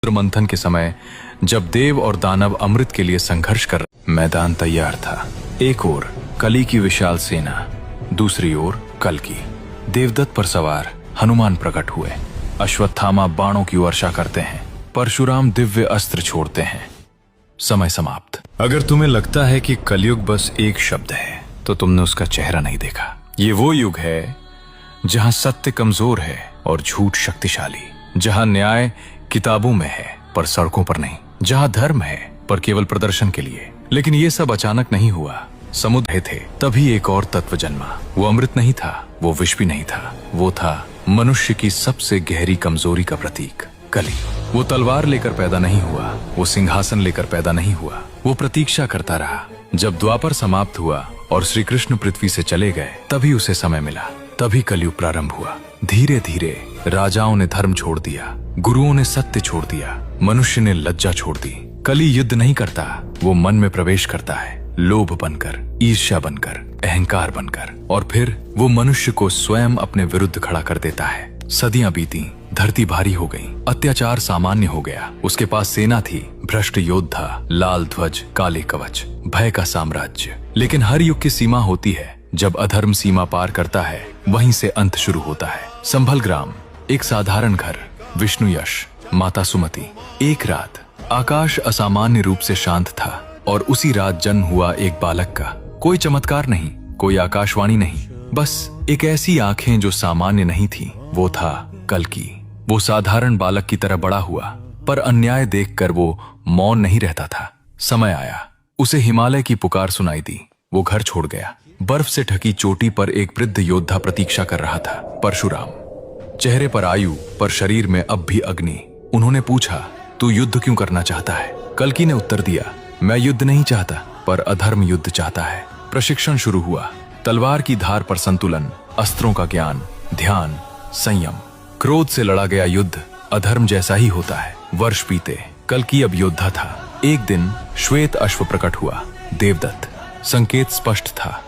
मंथन के समय जब देव और दानव अमृत के लिए संघर्ष कर मैदान तैयार था। एक ओर कली की विशाल सेना, दूसरी ओर कल्कि। देवदत्त पर सवार हनुमान प्रकट हुए। अश्वत्थामा बाणों की वर्षा करते हैं, परशुराम दिव्य अस्त्र छोड़ते हैं। समय समाप्त। अगर तुम्हें लगता है कि कलयुग बस एक शब्द है तो तुमने उसका चेहरा नहीं देखा। ये वो युग है जहां सत्य कमजोर है और झूठ शक्तिशाली, जहां न्याय किताबों में है पर सड़कों पर नहीं, जहां धर्म है पर केवल प्रदर्शन के लिए। लेकिन ये सब अचानक नहीं हुआ। समुद्र थे तभी एक और तत्व जन्मा। वो अमृत नहीं था, वो विष भी नहीं था, वो था मनुष्य की सबसे गहरी कमजोरी का प्रतीक, कली। वो तलवार लेकर पैदा नहीं हुआ, वो सिंहासन लेकर पैदा नहीं हुआ, वो प्रतीक्षा करता रहा। जब द्वापर समाप्त हुआ और श्री कृष्ण पृथ्वी से चले गए, तभी उसे समय मिला, तभी कलयुग प्रारंभ हुआ। धीरे धीरे राजाओं ने धर्म छोड़ दिया, गुरुओं ने सत्य छोड़ दिया, मनुष्य ने लज्जा छोड़ दी। कली युद्ध नहीं करता, वो मन में प्रवेश करता है, लोभ बनकर, ईर्ष्या बनकर, अहंकार बनकर, और फिर वो मनुष्य को स्वयं अपने विरुद्ध खड़ा कर देता है। सदियां बीती, धरती भारी हो गई, अत्याचार सामान्य हो गया। उसके पास सेना थी, भ्रष्ट योद्धा, लाल ध्वज, काले कवच, भय का साम्राज्य। लेकिन हर युग की सीमा होती है। जब अधर्म सीमा पार करता है, वहीं से अंत शुरू होता है। संभल ग्राम, एक साधारण घर, विष्णु यश, माता सुमति। एक रात आकाश असामान्य रूप से शांत था और उसी रात जन्म हुआ एक बालक का। कोई चमत्कार नहीं, कोई आकाशवाणी नहीं, बस एक ऐसी आंखें जो सामान्य नहीं थी। वो था कल्कि। वो साधारण बालक की तरह बड़ा हुआ, पर अन्याय देखकर वो मौन नहीं रहता था। समय आया, उसे हिमालय की पुकार सुनाई दी। वो घर छोड़ गया। बर्फ से ढकी चोटी पर एक वृद्ध योद्धा प्रतीक्षा कर रहा था, परशुराम। चेहरे पर आयु, पर शरीर में अब भी अग्नि। उन्होंने पूछा, तू युद्ध क्यों करना चाहता है? कल्कि ने उत्तर दिया, मैं युद्ध नहीं चाहता, पर अधर्म युद्ध चाहता है। प्रशिक्षण शुरू हुआ। तलवार की धार पर संतुलन, अस्त्रों का ज्ञान, ध्यान, संयम। क्रोध से लड़ा गया युद्ध अधर्म जैसा ही होता है। वर्ष बीते, कल्कि अब योद्धा था। एक दिन श्वेत अश्व प्रकट हुआ, देवदत्त। संकेत स्पष्ट था,